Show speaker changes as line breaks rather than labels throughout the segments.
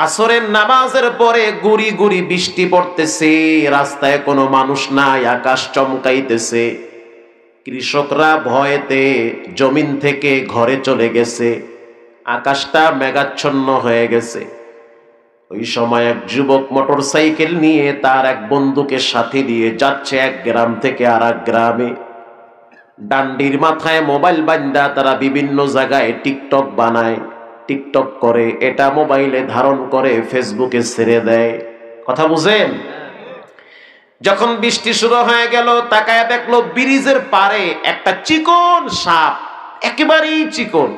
আসরের নামাজের পরে গুড়ি গুড়ি বৃষ্টি পড়তেছে, রাস্তায় কোনো মানুষ নাই, আকাশ চমকাইতেছে। কৃষকরা ভয়েতে জমিন থেকে ঘরে চলে গেছে, আকাশটা মেঘাচ্ছন্ন হয়ে গেছে। ওই সময় এক যুবক মোটর সাইকেল নিয়ে তার এক বন্ধুকে সাথে দিয়ে যাচ্ছে এক গ্রাম থেকে আর এক গ্রামে। ডান্ডির মাথায় মোবাইল বান্দা তারা বিভিন্ন জায়গায় টিকটক বানায়, টিকটক করে, এটা মোবাইলে ধারণ করে ফেসবুকে ছেড়ে দেয়। কথা বুঝেন? যখন বৃষ্টি শুরু হয়ে গেল, তাকায় দেখলো ব্রিজের পারে একটা চিকন সাপ, একেবারেই চিকন,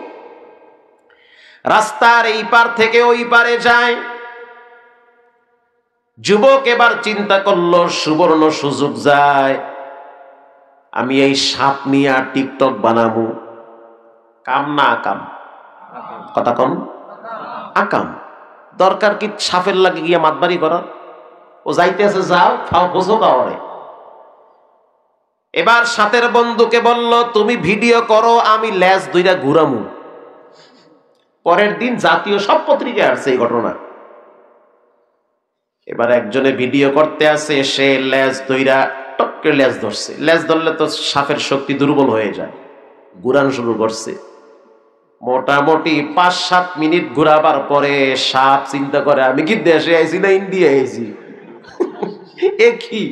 রাস্তার এই পার থেকে ওই পারে যায়। যুবক এবার চিন্তা করলো, সুবর্ণ সুযোগ যায়, আমি এই সাপ নিয়ে আর টিকটক বানাবো। কাম না আকাম? কথা কম। আকাম। দরকার কি সাপের লাগে গিয়া মাতবাড়ি করার? ও যাইতে আছে, যাও, খাও, বোঝো কাওয়ারে। এবার সাথের বন্ধুকে বলল, তুমি ভিডিও করো, আমি ল্যাজ দুইটা ঘুরামু। পরের দিন জাতীয় সব পত্রিকায় আসছে এই ঘটনা। এবার একজনে ভিডিও করতে আসে, সে ল্যাজ ধইরা টপকে ল্যাজ ধরছে। ল্যাজ ধরলে তো সাপের শক্তি দুর্বল হয়ে যায়, ঘুরানো শুরু করছে। মোটামুটি 5-7 মিনিট ঘুরাবার পরে সাপ চিন্তা করে, আমি কি দেশে আইছি না ইন্ডিয়া আইছি? এ কি?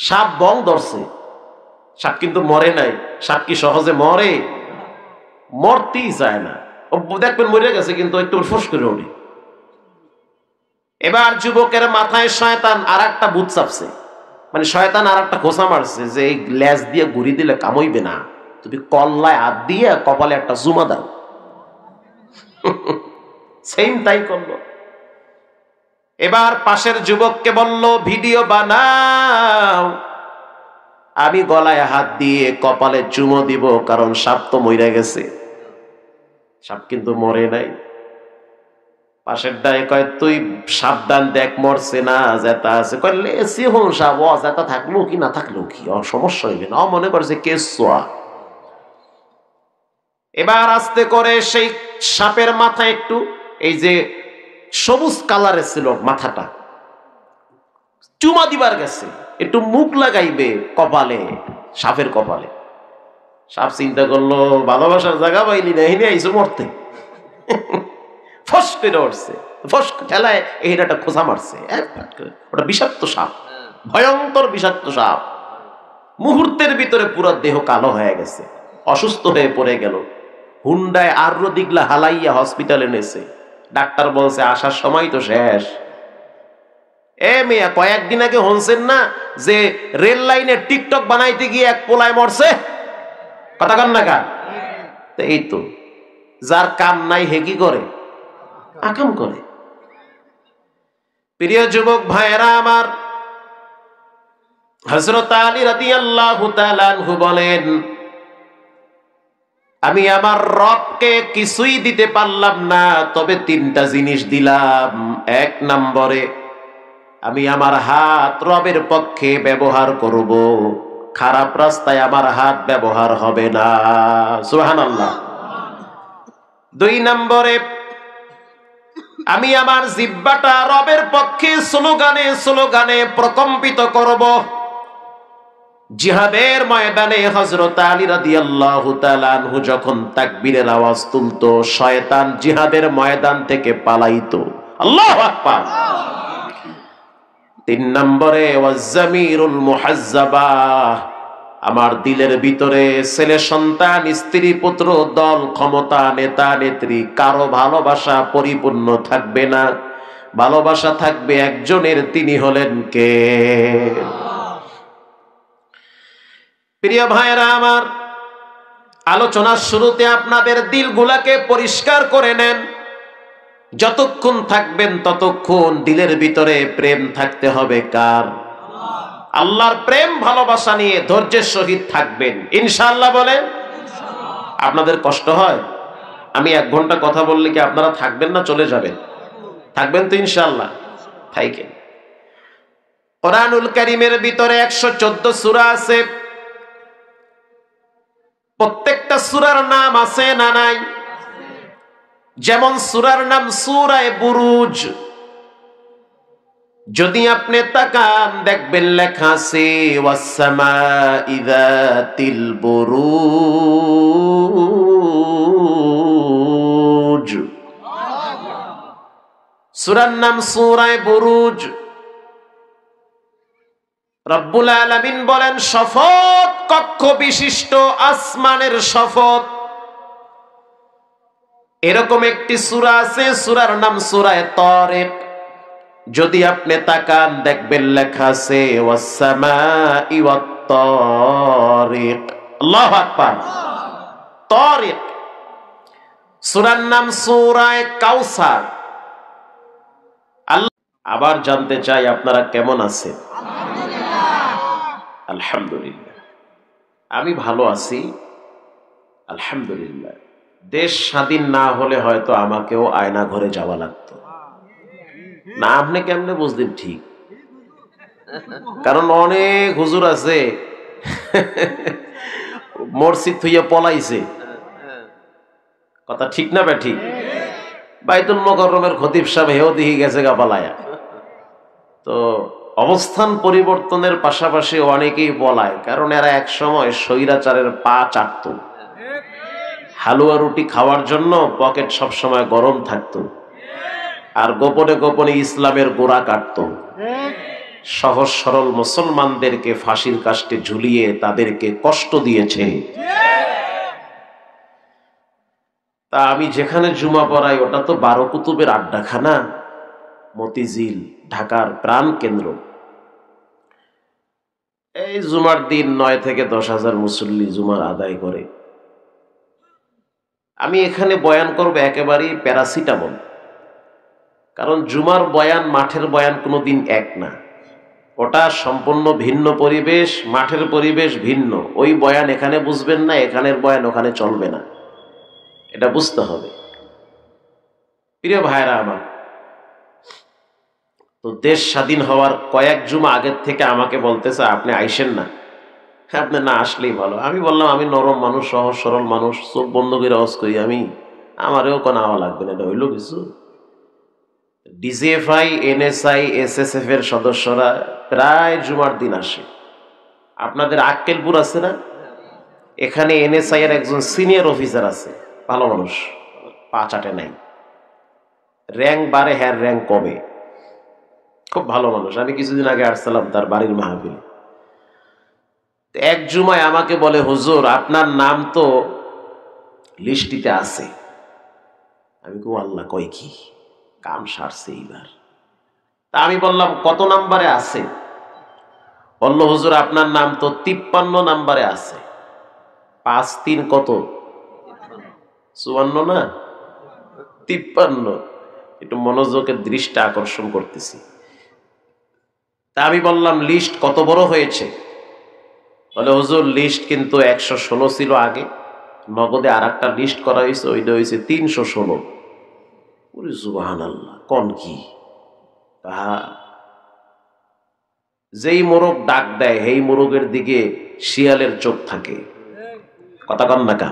সাপ বং ধরছে। সাপ কিন্তু মরে নাই। সাপ কি সহজে মরে? মরতেই চায় না। ও দেখবেন মরে গেছে, কিন্তু একটু ফোঁস করে ওঠে। এবার যুবকের মাথায় শয়তান আর একটা ভূত চাপছে, মানে শয়তান আর একটা খোঁচা মারছে যে এই ল্যাজ দিয়ে ঘুরি দিলে কামইবে না, তুমি কল্লায় হাত দিয়ে কপালে একটা জুমা দাও। সেম তাই করলো। এবার পাশের যুবককে বলল, ভিডিও বানাও, আমি গলায় হাত দিয়ে কপালে চুমো দিব, কারণ সাপ তো মরে গেছে। সাপ কিন্তু মরে নাই। পাশের ডায়ে কয়, তুই সাবধান, দেখ মরছে না, যেটা আছে। কইলে সিহন সাপ, ও যেটা থাকলো কি না থাকলো কি, সমস্যা হইবে না, মনে করছে কেসোয়া। এবার আস্তে করে সেই সাপের মাথা একটু, এই যে সবুজ কালারের ছিল মাথাটা, চুমা দিবার গেছে, একটু মুখ লাগাইবে কপালে, সাপের কপালে। সাপ চিন্তা করলো, ভালোবাসার জায়গা পাইলি না, এনে আইসো মরতে। ফস করে উঠছে, ফস ঠেলায় এই একটা খোঁচা মারছে। ওটা বিষাক্ত সাপ, ভয়ঙ্কর বিষাক্ত সাপ। মুহূর্তের ভিতরে পুরো দেহ কালো হয়ে গেছে, অসুস্থ হয়ে পড়ে গেল। হুন্ডায় আরো দিগলা হালাইয়া হসপিটালে নেছে। ডাক্তার বলছে, আসার সময় তো শেষ। এ মেয়া, কয়েকদিন আগে হনছেন না যে রেল লাইনে টিকটক বানাইতে গিয়ে এক পোলায় মরছে? কথা কন না কার? এই তো, যার কাম নাই হে কি করে? আকাম করে। প্রিয় যুবক ভাইয়েরা আমার, হযরত আলী রাদিয়াল্লাহু তাআলা আনহু বলেন, আমি আমার রবকে কিছুই দিতে পারলাম না, তবে 3টা জিনিস দিলাম। 1 নম্বরে, আমি আমার হাত রবের পক্ষে ব্যবহার করব, খারাপ রাস্তায় আমার হাত ব্যবহার হবে না। সুবহানাল্লাহ। 2 নম্বরে, আমি আমার জিহ্বাটা রবের পক্ষে স্লোগানে স্লোগানে প্রকম্পিত করব। জিহাদের ময়দানে হযরত আলী রাদিয়াল্লাহু তাআলা আনহু যখন তাকবীরের আওয়াজ তুলতো, শয়তান জিহাদের ময়দান থেকে পালাইতো। আল্লাহু আকবার। 3 নম্বরে, ওয়াজ্জামিরুল মুহাজ্জাবা, আমার দিলের ভিতরে ছেলে সন্তান, স্ত্রী পুত্র, দল ক্ষমতা, নেতা নেত্রী, কারো ভালোবাসা পরিপূর্ণ থাকবে না। ভালোবাসা থাকবে একজনের, তিনি হলেন কে? প্রিয় ভাইরা আমার, আলোচনার শুরুতে আপনাদের দিলগুলাকে পরিষ্কার করে নেন। যতক্ষণ থাকবেন ততক্ষণ দিলের ভিতরে প্রেম থাকতে হবে কার? আল্লাহর প্রেম ভালোবাসা নিয়ে ধৈর্যের সহিত থাকবেন ইনশাআল্লাহ। বলেন, আপনাদের কষ্ট হয়? আমি 1 ঘন্টা কথা বললে কি আপনারা থাকবেন না চলে যাবেন? থাকবেন তো ইনশাআল্লাহ? থাকেন। কোরআনুল কারীমের ভিতরে 114 সূরা আছে। প্রত্যেকটা সূরার নাম আছে না নাই? যেমন সূরার নাম সূরা বুরুজ। যদি আপনি তাকান দেখবেন লেখা আছে ওয়াস-সামাই যাতিল বুরুজ। সূরার নাম সূরা বুরুজ। রব্বুল আলামিন বলেন শপথ কক্ষ বিশিষ্ট আসমানের শপথ। এরকম একটি সূরা আছে, সূরার নাম সূরা তারিক। যদি আপনি তাকান দেখবেন লেখা আছে ওয়াস-সামাই ওয়াত-তারিক। আল্লাহু আকবার। তারিক। সূরার নাম সূরা কাউসার। আবার জানতে চাই আপনারা কেমন আছেন? আলহামদুলিল্লাহ। আমি ভালো আছি আলহামদুলিল্লাহ। দেশ স্বাধীন না হলে হয়তো আমাকেও আয়না ঘরে যাওয়া লাগতো না। আপনি কেমনে বুঝলেন? ঠিক, কারণ অনেক হুজুর আছে মসজিদ থইয়া পলাইছে। কথা ঠিক না? ঠিক। বাইতুল মুকাররমের খতিব সাহেব হেও দিহি গেছে গা পালায়া। তো অবস্থান পরিবর্তনের পাশাপাশি অনেকেই পলায়, কারণ এরা এক সময় স্বৈরাচারের পা চাটত। হালুয়া রুটি খাওয়ার জন্য পকেট সব সময় গরম থাকতো, আর গোপনে গোপনে ইসলামের গোড়া কাটত। সহজ সরল মুসলমানদেরকে ফাঁসির কাস্টে ঝুলিয়ে তাদেরকে কষ্ট দিয়েছে। তা আমি যেখানে জুমা পড়াই ওটা তো 12 কুতুবের আড্ডাখানা, মতিঝিল, ঢাকার প্রাণ কেন্দ্র। এই জুমার দিন 9 থেকে 10,000 মুসল্লি জুমার আদায় করে। আমি এখানে বয়ান করব একেবারেই প্যারাসিটামল, কারণ জুমার বয়ান মাঠের বয়ান কোনোদিন এক না। ওটা সম্পূর্ণ ভিন্ন পরিবেশ, মাঠের পরিবেশ ভিন্ন। ওই বয়ান এখানে বুঝবেন না, এখানের বয়ান ওখানে চলবে না, এটা বুঝতে হবে। প্রিয় ভাইরা আমার, তো দেশ স্বাধীন হওয়ার কয়েক জুমা আগের থেকে আমাকে বলতেছে আপনি আইসেন না, আপনি না আসলেই ভালো। আমি বললাম আমি নরম মানুষ, সহজ সরল মানুষ, চোখ বন্ধ করে আওয়াজ করি, আমি আমারও কোনো আওয়া লাগবে না। এটা হইল কিছু? ডিজিএফআই, এনএসআই, এসএসএফ এর সদস্যরা প্রায় জুমার দিন আসে। আপনাদের আক্কেলপুর আছে না, এখানে এনএসআই এর একজন সিনিয়র অফিসার আছে, ভালো মানুষ, পা চাটে নাই। র্যাঙ্ক বাড়ে, হ্যাঁ র্যাঙ্ক কমে, খুব ভালো মানুষ। আমি কিছুদিন আগে আসছিলাম তার বাড়ির মাহফিলে। এক জুমায় আমাকে বলে হুজুর আপনার নাম তো লিস্টিতে আছে। আমি কো আল্লাহ, কই কি কাম সারছে এইবার। তা আমি বললাম কত নাম্বারে আছে? বলল হুজুর আপনার নাম তো 53 নাম্বারে আছে। 5 3 কত? 54 না 53। একটু মনোযোগের দৃষ্টি আকর্ষণ করতেছি। তা আমি বললাম লিস্ট কত বড় হয়েছে? বলে হুজুর লিস্ট কিন্তু 116 ছিল আগে, নগদে আর একটা লিস্ট করা হয়েছে, ওইটা হয়েছে 316। ওরে সুবহানাল্লাহ, কোন কি? যেই মোরগ ডাক দেয় সেই মোরগের দিকে শিয়ালের চোখ থাকে। কথা কন না কা?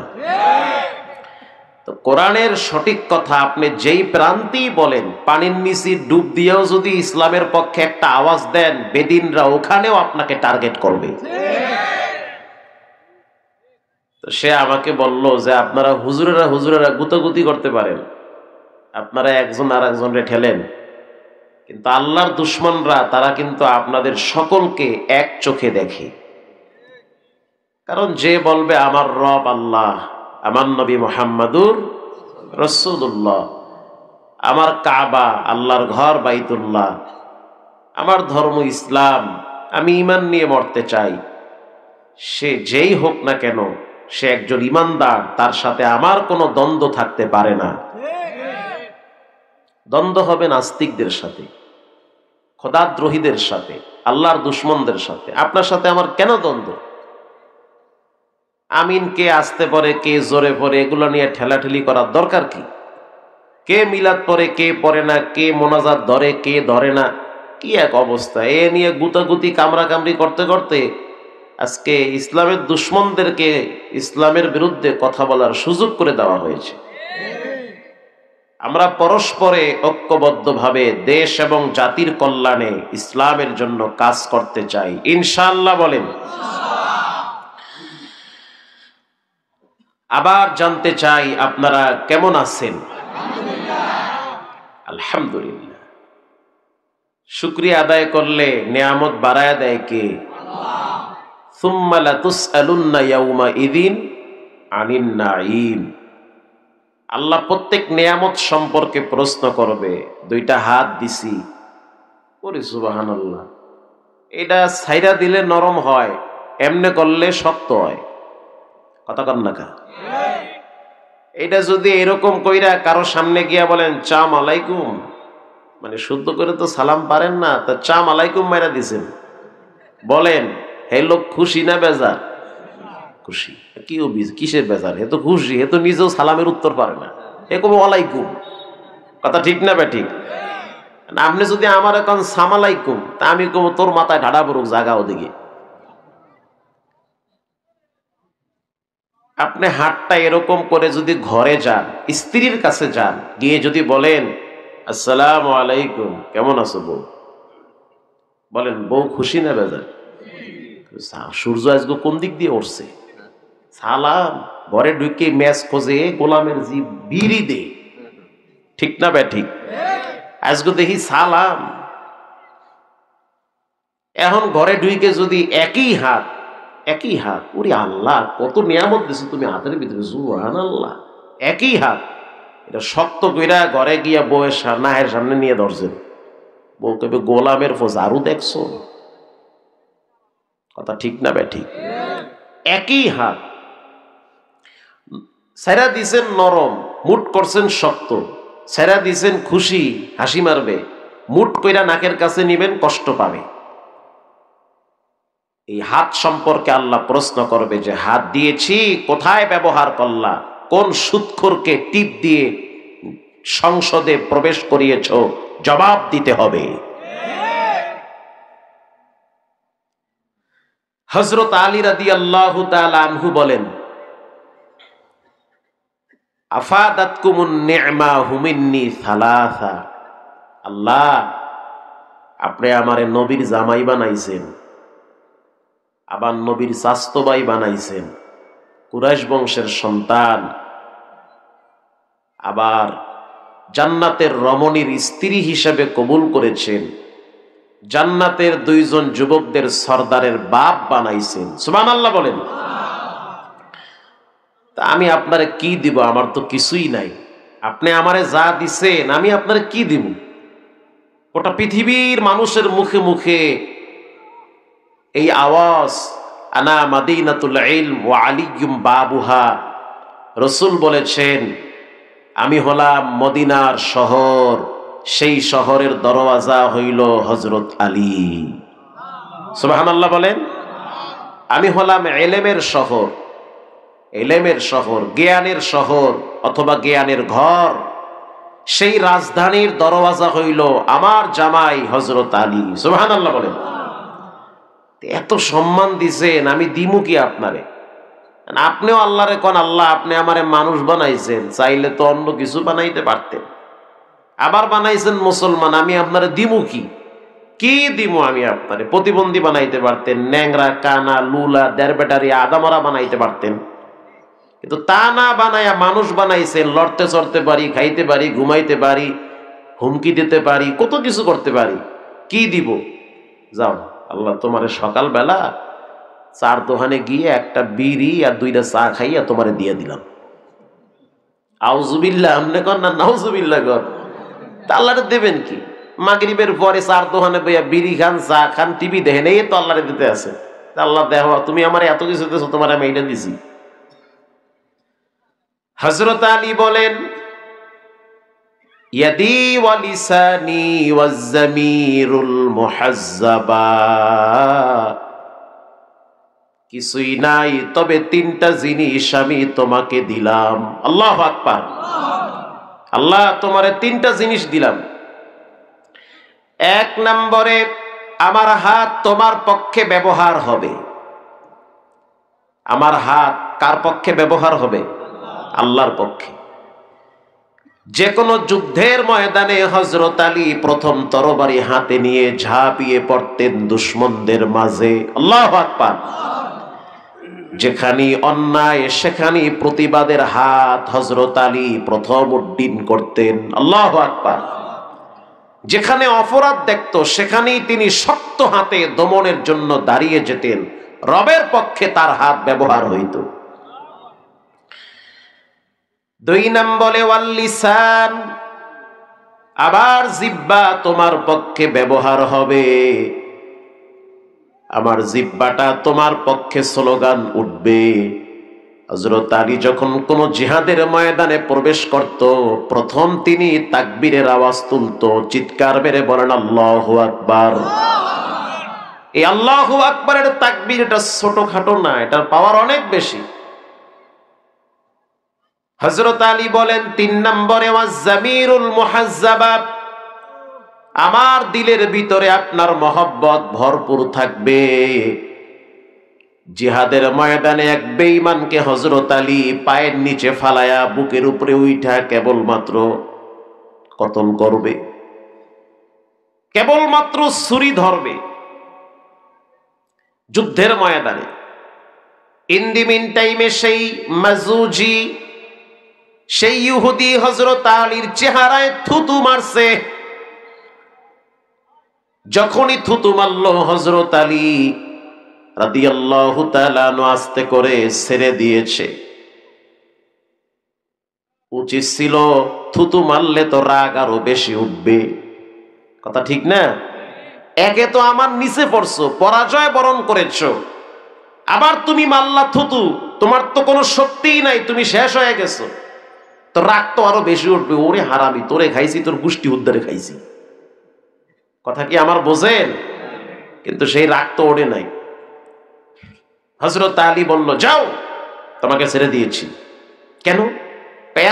তো কোরআনের সঠিক কথা আপনি যেই প্রান্তেই বলেন, পানির নিচে ডুব দিয়েও যদি ইসলামের পক্ষে একটা আওয়াজ দেন, বেদিনরা ওখানেও আপনাকে টার্গেট করবে। তো সে আমাকে বলল যে আপনারা হুজুরেরা গুতাগুতি করতে পারেন, আপনারা একজন আর একজনকে ঠেলেন, কিন্তু আল্লাহর দুশমনরা তারা কিন্তু আপনাদের সকলকে এক চোখে দেখে। কারণ যে বলবে আমার রব আল্লাহ, আমার নবী মুহাম্মাদুর রাসূলুল্লাহ, আমার কাবা আল্লাহর ঘর বাইতুল্লাহ, আমার ধর্ম ইসলাম, আমি ঈমান নিয়ে মরতে চাই, সে যেই হোক না কেন সে একজন ঈমানদার, তার সাথে আমার কোনো দ্বন্দ্ব থাকতে পারে না। দ্বন্দ্ব হবে নাস্তিকদের সাথে, খোদাদ্রোহীদের সাথে, আল্লাহর দুশমনদের সাথে। আপনার সাথে আমার কেন দ্বন্দ্ব? আমিন কে আসতে পরে, কে জোরে পড়ে, এগুলো নিয়ে ঠেলাঠেলি করার দরকার কি? কে মিলাদ পড়ে, কে পড়ে না, কে মোনাজাত ধরে, কে ধরে না, কি এক অবস্থা! এ নিয়ে গুতাগুতি কামড়াকামড়ি করতে করতে আজকে ইসলামের দুশমনদেরকে ইসলামের বিরুদ্ধে কথা বলার সুযোগ করে দেওয়া হয়েছে। আমরা পরস্পরে ঐক্যবদ্ধভাবে দেশ এবং জাতির কল্যাণে ইসলামের জন্য কাজ করতে চাই, ইনশাআল্লাহ বলেন। আবার জানতে চাই আপনারা কেমন আছেন? আলহামদুলিল্লাহ। শুকরিয়া আদায় করলে নেয়ামত বাড়ায় দেয় কে? সুম্মা লাতুসআলুন্না ইয়াউমাইযিন আনিন নাঈম। আল্লাহ প্রত্যেক নেয়ামত সম্পর্কে প্রশ্ন করবে। দুইটা হাত দিছি, ওরে সুবহানাল্লাহ, এটা ছাইরা দিলে নরম হয়, এমনে করলে শক্ত হয়। কথা কন না কা? এটা যদি এরকম কইরা কারো সামনে গিয়া বলেন চাম আলাইকুম, মানে শুদ্ধ করে তো সালাম পারেন না, তা চাম আলাইকুম মাইরা দিছেন, বলেন হে লোক খুশি না বেজার? খুশি। কি কিসের বেজার? হে তো খুশি, হে তো নিজেও সালামের উত্তর পারে না, হে কবে ওয়ালাইকুম। কথা ঠিক না বেঠিক? আপনি যদি আমার এখন সামালাইকুম, তা আমি কব তোর মাথায় ঢাড়া পড়ুক, জাগা ওদিকে। আপনি হাতটা এরকম করে যদি ঘরে যান, স্ত্রীর কাছে যান, গিয়ে যদি বলেন আসসালামু আলাইকুম, কেমন আছো বউ? বলেন বউ খুশি না বেজার? সূর্য আজকে কোন দিক দিয়ে উঠছে? সালাম। ঘরে ঢুকে ম্যাচ খোঁজে, গোলামের জি বিড়ি দে। ঠিক না বে ঠিক? আজকে দেখি সালাম। এখন ঘরে ঢুকে যদি একই হাত, ওরে আল্লাহ কত নিয়ামত দিছো তুমি হাতের ভিতরে, সুবহানাল্লাহ। একই হাত, এটা শক্ত কইরা ঘরে গিয়া বউয়ের নাহের সামনে নিয়ে ধরছেন, বউ কবে গোলামের ফোজ আরো দেখছো? কথা ঠিক না বে ঠিক? একই হাত, ছেড়া দিছেন নরম, মুট করছেন শক্ত। ছেড়া দিছেন খুশি, হাসি মারবে, মুট কইরা নাকের কাছে নিবেন, কষ্ট পাবে। এই হাত সম্পর্কে আল্লাহ প্রশ্ন করবে যে হাত দিয়েছি কোথায় ব্যবহার করলা? কোন সুদখোরকে টিপ দিয়ে সংসদে প্রবেশ করিয়েছ? জবাব দিতে হবে। হযরত আলী রাদিয়াল্লাহু তাআলা আনহু বলেন, আফাদাতকুমুন নি'মাহু মিন্নি সালাসা। আল্লাহ আপনি আমারে নবীর জামাই বানাইছেন, আবার নবীর চাচতো ভাই বানাইছেন, কুরাইশ বংশের সন্তান, আবার জান্নাতের রমণীর স্ত্রী হিসেবে কবুল করেছেন, জান্নাতের দুইজন যুবকদের সর্দারের বাপ বানাইছেন। সুবহানাল্লাহ বলেন। তা আমি আপনারে কি দিব? আমার তো কিছুই নাই। আপনি আমারে যা দিছেন আমি আপনারে কি দিব? গোটা পৃথিবীর মানুষের মুখে মুখে এই আওয়াজ, আনা মাদিনাতুল ইলম ওয়া আলিয়্যুম বাবুহা। রাসূল বলেছেন আমি হলাম মদিনার শহর, সেই শহরের দরওয়াজা হইল হযরত আলী। সুবহানাল্লাহ বলেন। আমি হলাম ইলমের শহর, ইলমের শহর, জ্ঞানের শহর অথবা জ্ঞানের ঘর, সেই রাজধানীর দরওয়াজা হইল আমার জামাই হযরত আলী। সুবহানাল্লাহ বলেন। এত সম্মান দিছেন, আমি দিমু কি আপনারে? আপনিও আল্লাহরে কোন আল্লাহ আপনি আমারে মানুষ বানাইছেন, চাইলে তো অন্য কিছু বানাইতে পারতেন। আবার বানাইছেন মুসলমান, আমি আপনারে দিমু কি? কি দিমু আমি আপনারে? প্রতিবন্ধী বানাইতে পারতেন, ন্যাংরা কানা লুলা দেড়বেটারি আদামরা বানাইতে পারতেন, কিন্তু তা না বানায়া মানুষ বানাইছেন। লড়তে চড়তে পারি, খাইতে পারি, ঘুমাইতে পারি, হুমকি দিতে পারি, কত কিছু করতে পারি। কি দিব? যাও আল্লাহ তোমারে সকালবেলা চার দোকানে গিয়ে একটা বিড়ি আর দুইটা চা খাইয়া তোমারে দিয়ে দিলাম। আউযুবিল্লাহ আমনে কর না নাউযুবিল্লাহ কর। তা আল্লাহরে দেবেন কি? মাগরিবের পরে চার দোকানে বইয়া বিড়ি খান, চা খান, টিভি দেখেন, এই তো আল্লাহরে দিতে আছে। তা আল্লাহ দেখো তুমি আমার এত কিছু দিয়েছো, তোমার আমি এইটা দিছি। হযরত আলী বলেন ইয়াদি ওয়া লিসানি ওয়াজ জামিরুল মুহাজ্জাবা। কিছুই নাই, তবে তিনটা জিনিস আমি তোমাকে দিলাম। আল্লাহু আকবার। আল্লাহ তোমারে তিনটা জিনিস দিলাম। এক নম্বরে আমার হাত তোমার পক্ষে ব্যবহার হবে। আমার হাত কার পক্ষে ব্যবহার হবে? আল্লাহর পক্ষে। যে কোনো যুদ্ধের ময়দানে হযরত আলী প্রথম তরবারি হাতে নিয়ে ঝাঁপিয়ে পড়তেন দুশমনদের মাঝে। আল্লাহু আকবার। যেখানে অন্যায় সেখানে প্রতিবাদের হাত হযরত আলী প্রথম উড্ডীন করতেন। আল্লাহু আকবার। যেখানে অপরাধ দেখত সেখানেই তিনি শক্ত হাতে দমনের জন্য দাঁড়িয়ে যেতেন। রবের পক্ষে তার হাত ব্যবহার হইত। 2 নম্বরে ওয়াল লিসান, আবার জিহ্বা তোমার পক্ষে ব্যবহার হবে। আমার জিহ্বাটা তোমার পক্ষে স্লোগান উঠবে। হযরত আলী যখন কোন জিহাদের ময়দানে প্রবেশ করত, প্রথম তিনি তাকবীরের আওয়াজ তুলত, চিৎকার মেরে বলেন আল্লাহু আকবার। এই আল্লাহু আকবারের তাকবীর এটা ছোটখাটো না, এটার পাওয়ার অনেক বেশি। হযরত আলী বলেন 3 নম্বরে ওয়াজ-জামিরুল মুহাজ্জাবা, আমার দিলের ভিতরে আপনার মহব্বত ভরপুর থাকবে। জিহাদের ময়দানে এক বেঈমানকে হযরত আলী পায়ের নিচে ফালায়া বুকের উপরে উঠা কেবলমাত্র কতল করবে, কেবলমাত্র ছুরি ধরবে যুদ্ধের ময়দানে। ইন দি মিন টাইমে সেই মাজুজি, সেই ইহুদি হযরত আলীর চেহারায় থুতু মারছে। যখনই থুতু মারল হযরত আলী রাদিয়াল্লাহু তাআলা আনহু আস্তে করে ছেড়ে দিয়েছে। উচিত ছিল থুতু মারলে তো রাগ আরো বেশি উঠবে, কথা ঠিক না? একে তো আমার নিচে পড়ছো, পরাজয় বরণ করেছো, আবার তুমি মারলা থুতু, তোমার তো কোনো শক্তিই নাই, তুমি শেষ হয়ে গেছো, তো রাগ তো আরো বেশি উঠবে। ওরে হারামি, তোরে খাইছি, তোর গোষ্ঠী উদ্ধারে খাইছি, কথা কি আমার বোঝেন? কিন্তু সেই রাগ তো ওড়ে নাই। হযরত আলী বলল, যাও, তোমাকে ছেড়ে দিয়েছি। কেন?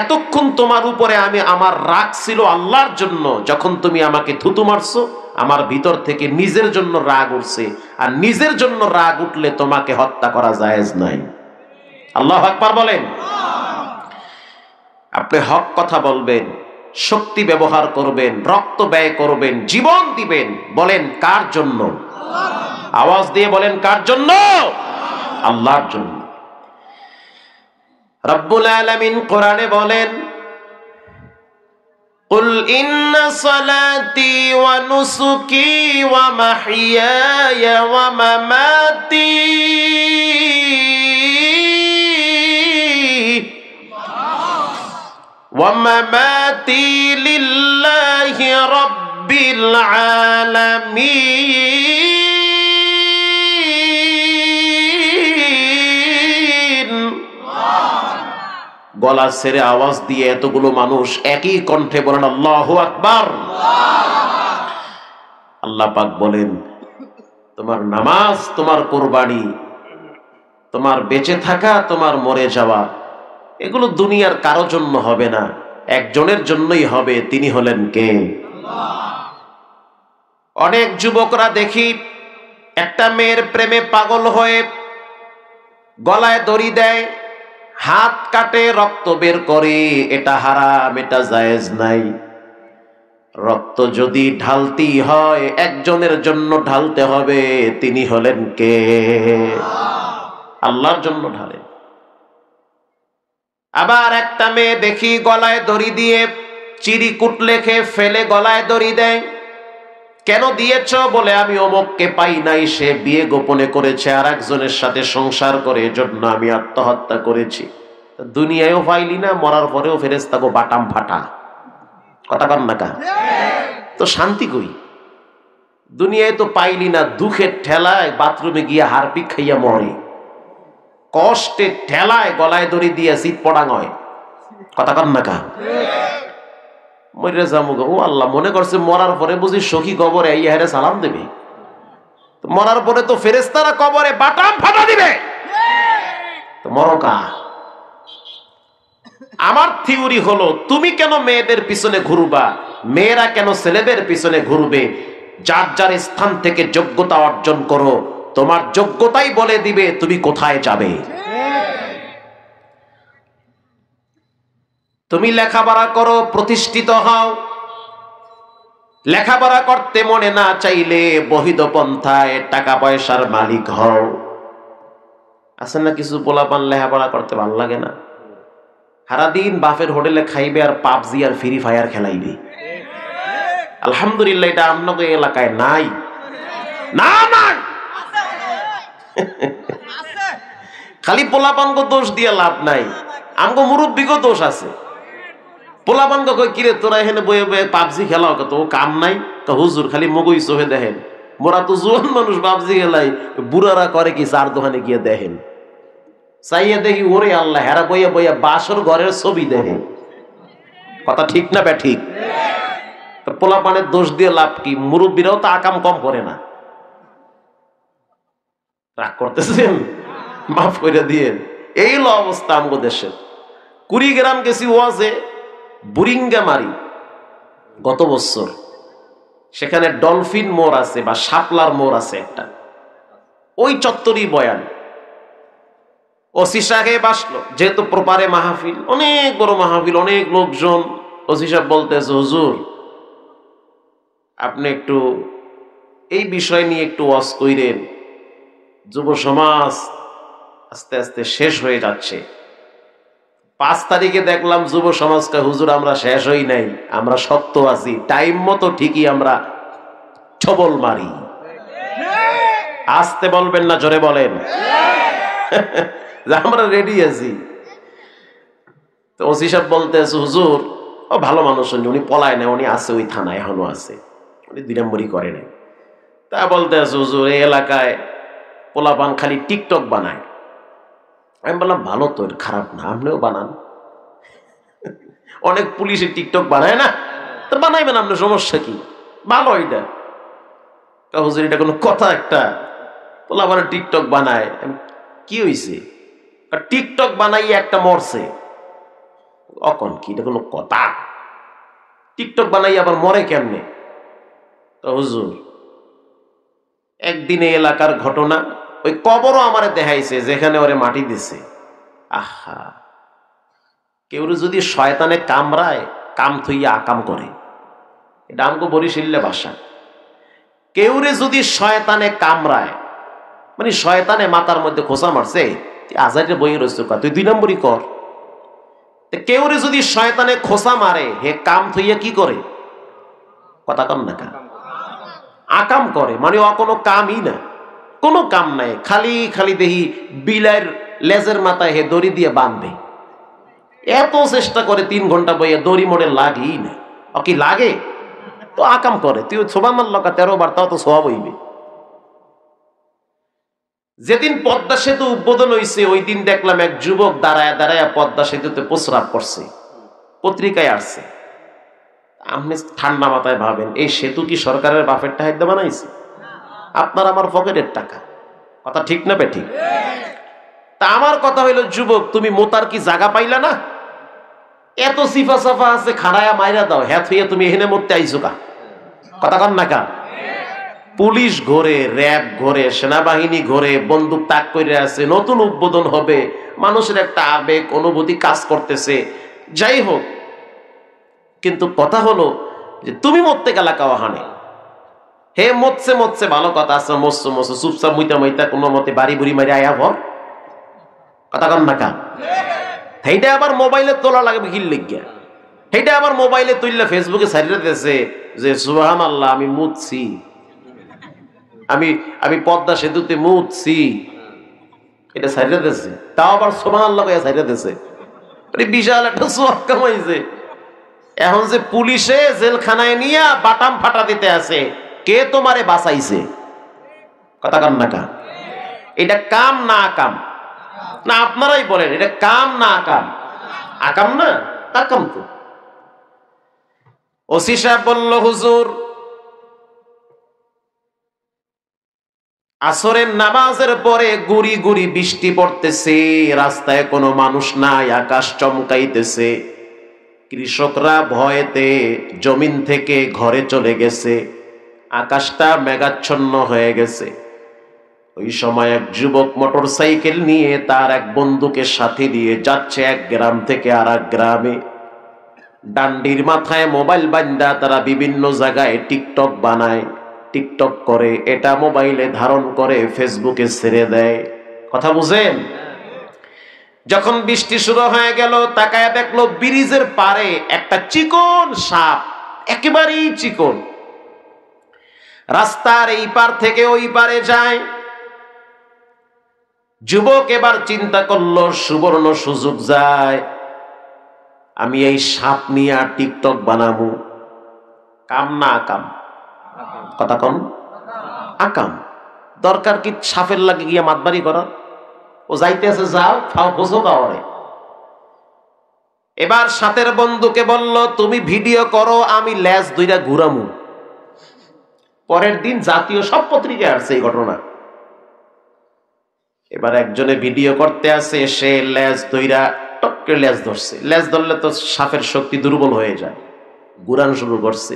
এতক্ষণ তোমার উপরে আমার রাগ ছিল আল্লাহর জন্য, যখন তুমি আমাকে থুতু মারছো আমার ভিতর থেকে নিজের জন্য রাগ উঠছে, আর নিজের জন্য রাগ উঠলে তোমাকে হত্যা করা জায়েজ নাই। আল্লাহু আকবার বলেন। আপনি হক কথা বলবেন, শক্তি ব্যবহার করবেন, রক্ত ব্যয় করবেন, জীবন দিবেন, বলেন কার জন্য? আওয়াজ দিয়ে বলেন কার জন্য? আল্লাহর জন্য। রব্বুল আলামিন কোরআনে বলেন, কুল ইন্না সালাতি ওয়া নুসুকি ওয়া মাহইয়ায়া ওয়া মামাতি ওয়া মামাতি লিল্লাহি রাব্বিল আলামিন। গলা ছেড়ে আওয়াজ দিয়ে এতগুলো মানুষ একই কণ্ঠে বলেন আল্লাহু আকবার। আল্লাহ পাক বলেন, তোমার নামাজ, তোমার কুরবানি, তোমার বেঁচে থাকা, তোমার মরে যাওয়া, এগুলো দুনিয়ার কারো জন্য হবে না, একজনের জন্যই হবে, তিনি হলেন কে? অনেক যুবকরা দেখি একটা মেয়ের প্রেমে পাগল হয়ে গলায় দড়ি দেয়, হাত কাটে, রক্ত বের করে, এটা হারাম, এটা জায়েজ নাই। রক্ত যদি ঢালতেই হয় একজনের জন্য ঢালতে হবে, তিনি হলেন কে? আল্লাহর জন্য ঢালেন। আবার একটা মেয়ে দেখি গলায় দড়ি দিয়ে চিরিকুট লেখে ফেলে গলায় দড়ি দেয়। কেন দিয়েছ? বলে আমি অমুককে পাই নাই, সে বিয়ে গোপনে করেছে, আর একজনের সাথে সংসার করে, এজন্য আমি আত্মহত্যা করেছি। দুনিয়ায়ও পাইলি না, মরার পরেও ফেরেশতাকে বাটাম ফাটা, কথা কন না কা? তো শান্তি কই? দুনিয়ায় তো পাইলি না, দুঃখের ঠেলায় বাথরুমে গিয়ে হারপিক খাইয়া মরে, কষ্টের ঠেলায় গলায় দড়ি দিয়ে শীত পড়াং হয়, কথা কন না কা? মরে যাবো গো, ও আল্লাহ, মনে করছে মরার পরে বুঝি সখী কবরে এই হেরে সালাম দেবে, মরার পরে তো ফেরেশতারা কবরে বাটাম ফাটা দিবে, তো মরকা। আমার থিওরি হলো, তুমি কেন মেয়েদের পিছনে ঘুরবা, মেয়েরা কেন ছেলেদের পিছনে ঘুরবে? যার যার স্থান থেকে যোগ্যতা অর্জন করো, তোমার যোগ্যতাই বলে দিবে তুমি কোথায় যাবে। তুমি লেখাপড়া করো, প্রতিষ্ঠিত হও। লেখাপড়া করতে মনে না চাইলে বহিদ পন্থায় টাকা পয়সার মালিক হও। আছে না কিছু পোলাপান লেখাপড়া করতে ভাল লাগে না, সারাদিন বাপের হোটেলে খাইবে আর পাবজি আর ফ্রি ফায়ার খেলাইবে। আলহামদুলিল্লাহ এটা আপনাদের এলাকায় নাই, না নাই। খালি পোলাপানকে দোষ দিয়ে লাভ নাই, আমগো মুরব্বিকেও দোষ আছে। পোলাপানকে কই কিরে তোরা এখানে বয়ে বয়ে পাবজি খেলাও, তো কাম নাই। হুজুর খালি মগুই চোখে দেখেন, মোরা তো জোয়ান মানুষ পাবজি খেলাই, বুড়ারা করে কি চার দোকানে গিয়ে দেখেন, চাইয়া দেখি ওরে আল্লাহ হেরা বইয়া বইয়া বাসর ঘরের ছবি দেখে। কথা ঠিক না বে ঠিক? পোলাপানের দোষ দিয়ে লাভ কি? মুরব্বীরাও তো আকাম কম করে না। রাগ করতেছেন, মাফ করে দিয়ে। এই হলো অবস্থা আমগো দেশের। কুড়িগ্রাম গেছি ওয়াজে, বুরিঙ্গা মারি গত বছর। সেখানে ডলফিন মোড় আছে বা শাপলার মোড় আছে একটা, ওই চত্বরই বয়ান। ওসি সাহেব আসলো, যেহেতু প্রপারে মাহফিল, অনেক বড় মাহফিল, অনেক লোকজন। ওসি সাহেব বলতেছে, হুজুর আপনি একটু এই বিষয় নিয়ে একটু ওয়াজ কইরেন, যুব সমাজ আস্তে আস্তে শেষ হয়ে যাচ্ছে। 5 তারিখে দেখলাম যুব সমাজকে, হুজুর আমরা শেষ হই নাই, আমরা শক্ত আছি, টাইম মতো ঠিকই আমরা ছবল মারি। আসতে বলবেন না, জোরে বলেন। আমরা রেডি আছি। তো ওসি সাহেব বলতেছে, হুজুর ও ভালো মানুষ, উনি পলায় না, উনি আছে ওই থানায়, এখনো আছে, উনি 2 নম্বরই করে নাই। তা বলতেছে, হুজুর এই এলাকায় পোলাপান খালি টিকটক বানায়। আমি বললাম ভালো তো, খারাপ না, আপনিও বানান। অনেক পুলিশে টিকটক বানায় না, তো বানাইবেন আপনার, সমস্যা কি? ভালো এটা। হুজুর এটা কোনো কথা? একটা পোলাপান টিকটক বানায়, কি হয়েছে? টিকটক বানাই একটা মরছে। অকন কি এটা কোনো কথা? টিকটক বানাই আবার মরে কেমনে? তো হুজুর একদিন এই এলাকার ঘটনা, ওই কবরও আমারে দেখাইছে যেখানে ওরে মাটি দিছে। আহা, কেউ যদি শয়তানে কামড়ায়, কাম থইয়া আকাম করে, এটা আমাকে বরিশালে ভাষা। কেউরে যদি শয়তানে কামড়ায়, মানে শয়তানে মাথার মধ্যে খোঁচা মারছে, আজারে বইয়ে রয়েছে, তুই 2 নম্বরই কর। কেউরে যদি শয়তানে খোঁচা মারে, হে কাম থইয়া কি করে? কথা কম না, আকাম করে, মানে ও কোনো কামই না, কোনো কাম নাই, খালি খালি দেহি বিলাইয়ের লেজের মাথায় হে দড়ি দিয়ে বাঁধবে। এত চেষ্টা করে 3 ঘন্টা বইয়ে, দড়ি মোড়ে লাগেই না। ও কি লাগে? তো আকাম করে। তুই সোবান লকা 13 বার, তাও তো সওয়াব হইবে। যেদিন পদ্মা সেতু উদ্বোধন হয়েছে, ওই দিন দেখলাম এক যুবক দাঁড়ায় দাঁড়ায় পদ্মা সেতুতে প্রস্রাব করছে, পত্রিকায় আসছে। আপনি ঠান্ডা মাথায় ভাবেন, এই সেতু কি সরকারের বাপের টাকা বানাইছে? আপনার আমার পকেটের টাকা। কথা ঠিক না বে ঠিক? তা আমার কথা হইল, যুবক তুমি মোতার কি জায়গা পাইলা না? এত সিফা সাফা আছে, খাড়ায়া মাইরা দাও, হ্যাঁ হইয়া তুমি এখানে মরতে আইছো কা? কথা কন না কা? পুলিশ ঘোরে, র্যাব ঘোরে, সেনাবাহিনী ঘোরে, বন্দুক তাক করে আছে, নতুন উদ্বোধন হবে, মানুষের একটা আবেগ অনুভূতি কাজ করতেছে। যাই হোক, কিন্তু কথা হলো যে তুমি মরতে গেলা কাওয়াহানে। হে মরছে মরছে ভালো কথা আছে, মরছো মরছো, চুপচাপ মুইতা মুইতা কোনো মতে বাড়ি বুড়ি মারি আয়া ভর। কথা কন না কা? সেইটা আবার মোবাইলে তোলা লাগবে কি লিখিয়া, সেইটা আবার মোবাইলে তুললে ফেসবুকে ছাড়িয়ে দিতেছে যে সুবহানাল্লাহ আমি মুতছি, আমি পদ্মা সেতুতে মুতছি, এটা ছাড়িয়ে দিতেছে। তাও আবার সুবহানাল্লাহ কইয়া ছাড়িয়ে দিতেছে। বিশাল একটা সোয়াব কামাইছে। এখন যে পুলিশে জেলখানায় নিয়ে বাটাম ফাটা দিতে আছে, কে তোমারে বাঁচাইছে? কথা কন না কা? এটা কাম না আকাম? না আপনারাই বলেন, এটা কাম না আকাম? আকাম না, আকাম তো। ওসি সাহেব বলল, হুজুর আসরের নামাজের পরে গুড়ি গুড়ি বৃষ্টি পড়তেছে, রাস্তায় কোনো মানুষ নাই, আকাশ চমকাইতেছে, কৃষকরা ভয়েতে জমিন থেকে ঘরে চলে গেছে, আকাশটা মেঘাচ্ছন্ন হয়ে গেছে। ওই সময় এক যুবক মোটর সাইকেল নিয়ে তার এক বন্ধুকে সাথে নিয়ে যাচ্ছে এক গ্রাম থেকে আর এক গ্রামে। ডান্ডির মাথায় মোবাইল বান্ধা তারা বিভিন্ন জায়গায় টিকটক বানায়, টিকটক করে, এটা মোবাইলে ধারণ করে ফেসবুকে ছেড়ে দেয়। কথা বুঝেন? যখন বৃষ্টি শুরু হয়ে গেল, তাকায় দেখলো ব্রিজের পারে একটা চিকন সাপ, একেবারেই চিকন, রাস্তার এই পার থেকে ওই পারে যায়। যুবক এবার চিন্তা করলো সুবর্ণ সুযোগ যায়, আমি এই সাপ নিয়ে আর টিকটক বানাবো। কাম না আকাম? কথা কম। আকাম। দরকার কি সাপের লাগে গিয়া মাতবাড়ি করার? ও যাইতে আছে, যাও, খাও, বোঝো কাওয়ারে। এবার সাথের বন্ধুকে বলল, তুমি ভিডিও করো, আমি ল্যাজ দুইটা ঘুরামু। পরের দিন জাতীয় সব পত্রিকায় আসছে এই ঘটনা। এবার একজনে ভিডিও করতে আছে, সে ল্যাজ দইরা টপকে ল্যাজ ধরছে। ল্যাজ ধরলে তো সাপের শক্তি দুর্বল হয়ে যায়, ঘুরানো শুরু করছে।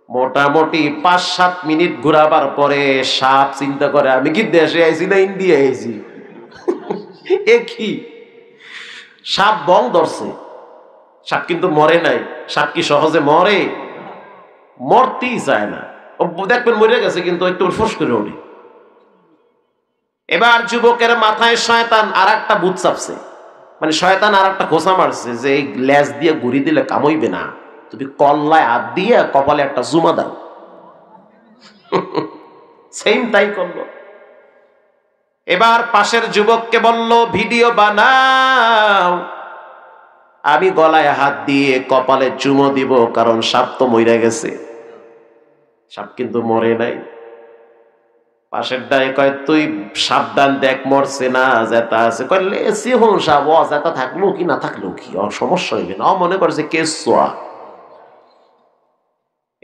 মোটামুটি 5-7 মিনিট ঘুরাবার পরে সাপ চিন্তা করে, আমি কি দেশে আইছি না ইন্ডিয়া আইছি? এ কি? সাপ বং ধরছে। সাপ কিন্তু মরে নাই। সাপ কি সহজে মরে? মরতেই চায় না। দেখবেন মরে গেছে কিন্তু একটু ফুস করে ওঠে। এবার যুবকের মাথায় শয়তান আর একটা ভূত চাপছে, মানে শয়তান আর একটা খোঁচা মারছে যে এই ল্যাজ দিয়ে ঘুরি দিলে কামইবে না, তুমি কল্লায় হাত দিয়ে কপালে একটা জুমা দাও। সেম তাই করলো। এবার পাশের যুবককে বলল, ভিডিও বানাও, আমি গলায় হাত দিয়ে কপালে চুমো দিব, কারণ সাপ তো মরে গেছে। সাপ কিন্তু মরে নাই। পাশের ডায়ে কয়, তুই সাবধান, দেখ মরছে না, জেতা আছে। কইলে এসি হন সাপ, ও জেতা থাকলো কি না থাকলো কি, সমস্যা হইবে না, মনে করছে কেস সোয়া।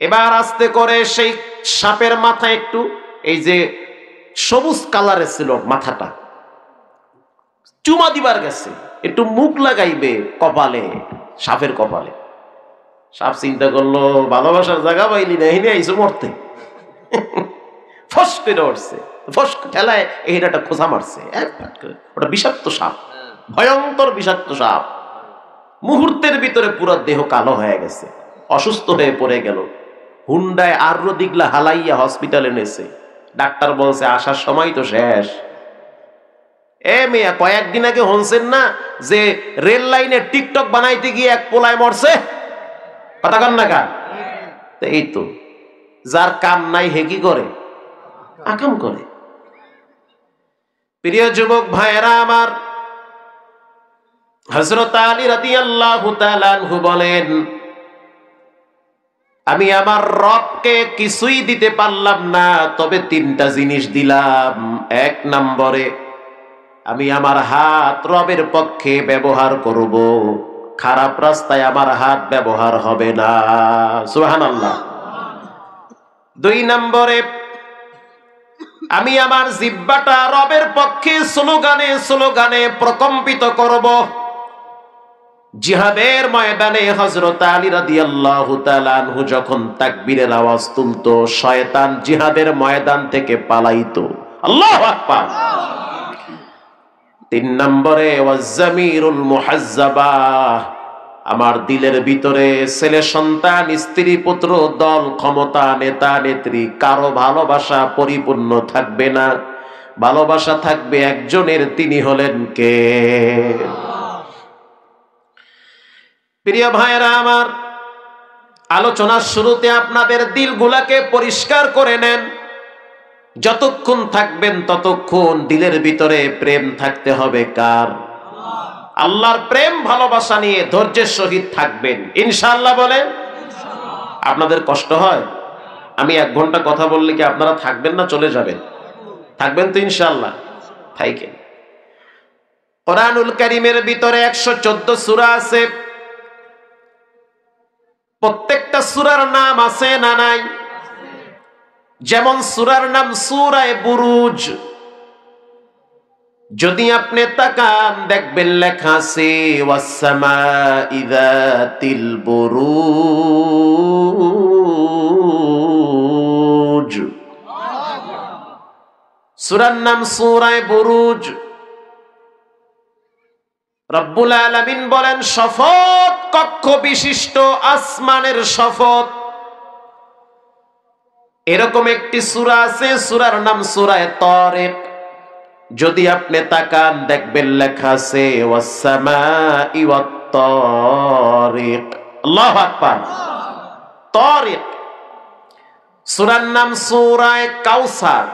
এবার আস্তে করে সেই সাপের মাথা একটু এই যে সবুজ কালারের ছিল মাথাটা, চুমা দিবার গেছে, একটু মুখ লাগাইবে কপালে, সাপের কপালে। সাপ চিন্তা করলো, ভালোবাসার জায়গা পাইলি না, এনে আইসো মরতে। ফস করে উঠছে, ফস ঠেলায় এইটা খোঁচা মারছে। ওটা বিষাক্ত সাপ, ভয়ঙ্কর বিষাক্ত সাপ। মুহূর্তের ভিতরে পুরো দেহ কালো হয়ে গেছে, অসুস্থ হয়ে পড়ে গেল। হুন্ডায় আর দিগলা হালাইয়া হসপিটালে নেছে। ডাক্তার বলছে আসার সময় তো শেষ। এ মেয়া, কয়েকদিন আগে শুনছেন না যে রেল লাইনে টিকটক বানাইতে গিয়ে এক পোলায় মরছে? কথা কন না কা? এই তো, যার কাম নাই হে কি করে? আকাম করে। প্রিয় যুবক ভাইয়েরা আমার, হযরত আলী রাদিয়াল্লাহু তাআলা আনহু বলেন, আমি আমার রবকে কিছুই দিতে পারলাম না, তবে 3টা জিনিস দিলাম। 1 নম্বরে, আমি আমার হাত রবের পক্ষে ব্যবহার করব, খারাপ রাস্তায় আমার হাত ব্যবহার হবে না। সুবহানাল্লাহ। 2 নম্বরে, আমি আমার জিহ্বাটা রবের পক্ষে স্লোগানে স্লোগানে প্রকম্পিত করব। জিহাদের ময়দানে হযরত আলী রাদিয়াল্লাহু তাআলা আনহু যখন তাকবীরের আওয়াজ তুলতো, শয়তান জিহাদের ময়দান থেকে পালাইতো। আল্লাহু আকবার। 3 নম্বরে, ওয়াজ্জামিরুল মুহাজ্জাবা, আমার দিলের ভিতরে ছেলে সন্তান, স্ত্রী পুত্র, দল ক্ষমতা, নেতা নেত্রী, কারো ভালোবাসা পরিপূর্ণ থাকবে না। ভালোবাসা থাকবে একজনের, তিনি হলেন কে? প্রিয় ভাইরা আমার, আলোচনার শুরুতে আপনাদের দিলগুলাকে পরিষ্কার করে নেন। যতক্ষণ থাকবেন ততক্ষণ দিলের ভিতরে প্রেম থাকতে হবে কার? আল্লাহর প্রেম ভালোবাসা নিয়ে ধৈর্যের সহিত থাকবেন ইনশাআল্লাহ। বলেন আপনাদের কষ্ট হয়? আমি 1 ঘন্টা কথা বললে কি আপনারা থাকবেন না চলে যাবেন? থাকবেন তো ইনশাআল্লাহ? থাকেন। কোরআনুল কারীমের ভিতরে 114 সূরা আছে। প্রত্যেকটা সূরার নাম আছে না নাই? যেমন সূরার নাম সূরা বুরুজ, যদি আপনি তাকান দেখবেন লেখা আছে ওয়াসসামাই যাতিল বুরুজ। সূরার নাম সূরা বুরুজ। রব্বুল আলামিন বলেন, শপথ কক্ষ বিশিষ্ট আসমানের শপথ। এরকম একটি সূরা আছে, সূরার নাম সূরা তারিক। যদি আপনি তাকান দেখবেন লেখা আছে ওয়াস সামাই ওয়াত তারিক। আল্লাহু আকবার। তারিক সূরার নাম সূরা কাউসার।